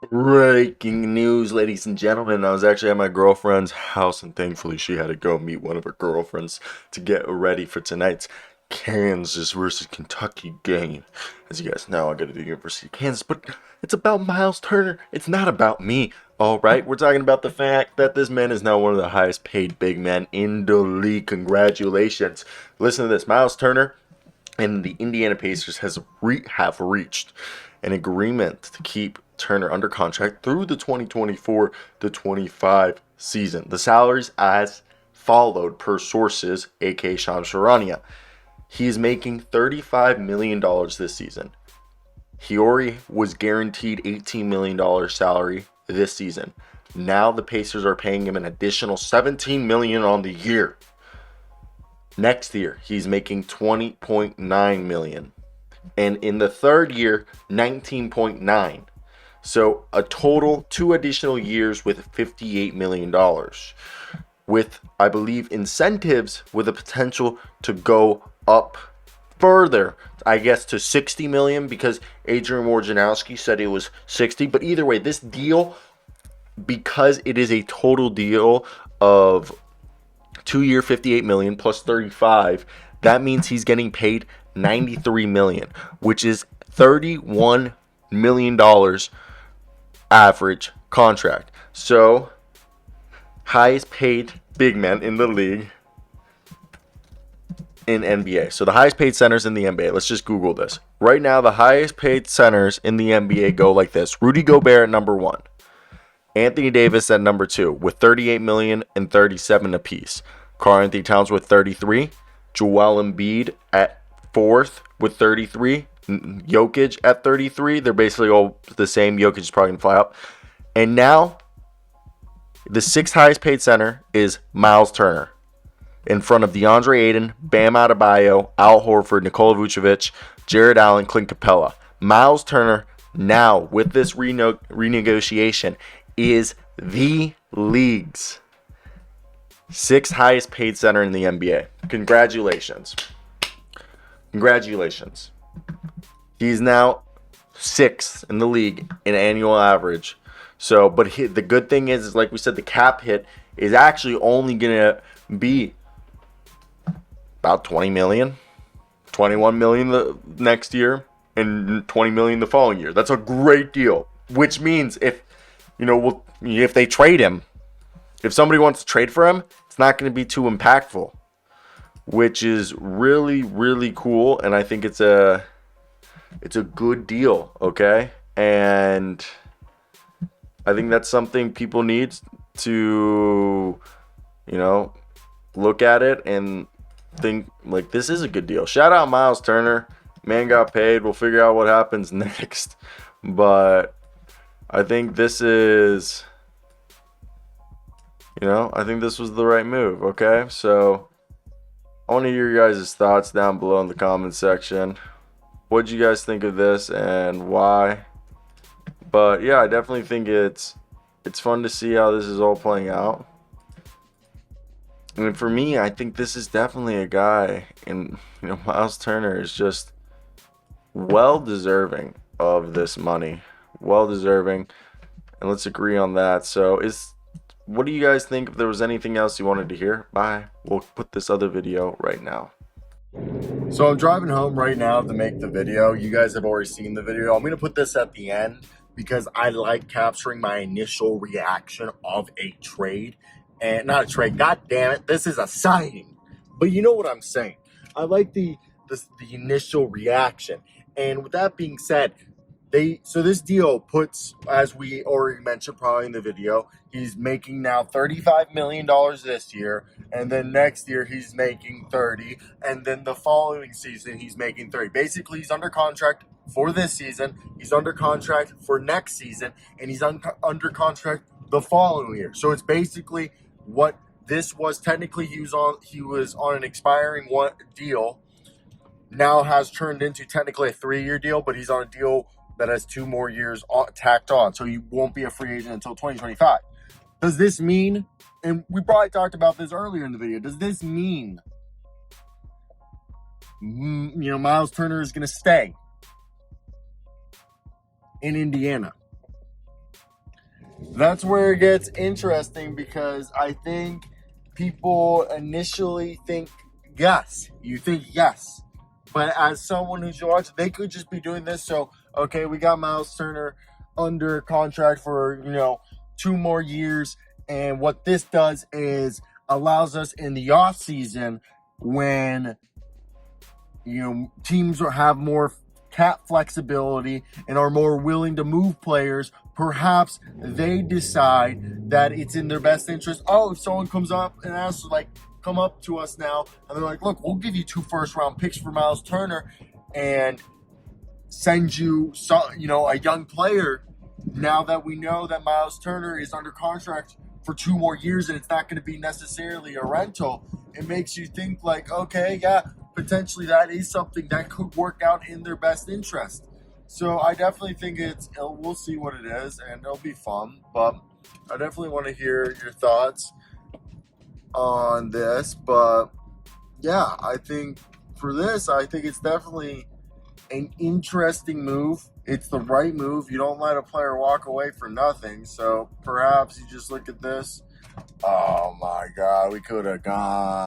Breaking news, ladies and gentlemen. I was actually at my girlfriend's house, and thankfully she had to go meet one of her girlfriends to get ready for tonight's Kansas versus Kentucky game. As you guys know, I go to the University of Kansas, but it's about Myles Turner. It's not about me. All right, we're talking about the fact that this man is now one of the highest paid big men in the league. Congratulations. Listen to this. Myles Turner and the Indiana Pacers have reached an agreement to keep Turner under contract through the 2024 to 25 season. The salaries as followed per sources, aka Shams Charania. He is making $35 million this season. He already was guaranteed $18 million salary this season. Now the Pacers are paying him an additional $17 million on the year. Next year, he's making $20.9 million. And in the third year, $19.9. So a total 2 additional years with $58 million. With, I believe, incentives with a potential to go up further, I guess, to $60 million, because Adrian Wojnarowski said it was 60. But either way, this deal, because it is a total deal of 2 year $58 million plus 35, that means he's getting paid $93 million, which is $31 million average contract. So highest paid big man in the league in NBA. So the highest paid centers in the NBA. Let's just Google this. Right now, the highest paid centers in the NBA go like this: Rudy Gobert at number 1, Anthony Davis at number 2 with 38 million and 37 apiece. Karl-Anthony Towns with 33, Joel Embiid at 4th with 33, Jokic at 33. They're basically all the same. Jokic is probably going to fly up. And now the 6th highest paid center is Myles Turner, in front of DeAndre Ayton, Bam Adebayo, Al Horford, Nikola Vucevic, Jared Allen, Clint Capella. Myles Turner now, with this renegotiation, is the league's 6th highest paid center in the NBA. Congratulations. Congratulations. He's now 6th in the league in annual average. So, but the good thing is like we said, the cap hit is actually only going to be about 20 million, 21 million the next year, and 20 million the following year. That's a great deal, which means if they trade him, if somebody wants to trade for him, it's not going to be too impactful, which is really, really cool. And I think it's a good deal, okay? And I think that's something people need to, look at it and think, like, this is a good deal. Shout out Myles Turner. Man got paid. We'll figure out what happens next. But I think this is, I think this was the right move, okay? So I want to hear your guys' thoughts down below in the comment section. What did you guys think of this and why? But yeah, I definitely think it's fun to see how this is all playing out. And for me, I think this is definitely a guy, and Myles Turner is just well deserving of this money. Well deserving. And let's agree on that. So what do you guys think? If there was anything else you wanted to hear, bye. We'll put this other video right now. So I'm driving home right now to make the video. You guys have already seen the video. I'm going to put this at the end because I like capturing my initial reaction of a trade. And not a trade, god damn it, this is a signing. But you know what I'm saying. I like the initial reaction. And with that being said, this deal puts, as we already mentioned probably in the video, he's making now $35 million this year, and then next year he's making 30, and then the following season he's making 30. Basically, he's under contract for this season, he's under contract for next season, and he's under contract the following year. So it's basically what this was. Technically, he was on an expiring deal, now has turned into technically a 3-year deal, but he's on a deal that has 2 more years tacked on. So he won't be a free agent until 2025. Does this mean, and we probably talked about this earlier in the video, does this mean, Myles Turner is going to stay in Indiana? That's where it gets interesting, because I think people initially think yes. You think yes. But as someone who's watched, they could just be doing this. So, okay, we got Myles Turner under contract for, 2 more years. And what this does is allows us in the off season, when teams have more cap flexibility and are more willing to move players, perhaps they decide that it's in their best interest. Oh, if someone comes up and asks, like, come up to us now, and they're like, look, we'll give you 2 first-round picks for Myles Turner and send you, a young player. Now that we know that Myles Turner is under contract for 2 more years and it's not going to be necessarily a rental, it makes you think, like, okay, yeah, potentially that is something that could work out in their best interest. So I definitely think we'll see what it is, and it'll be fun. But I definitely want to hear your thoughts on this. But yeah, I think it's definitely an interesting move. It's the right move. You don't let a player walk away for nothing. So perhaps you just look at this. Oh my God, we could have gone.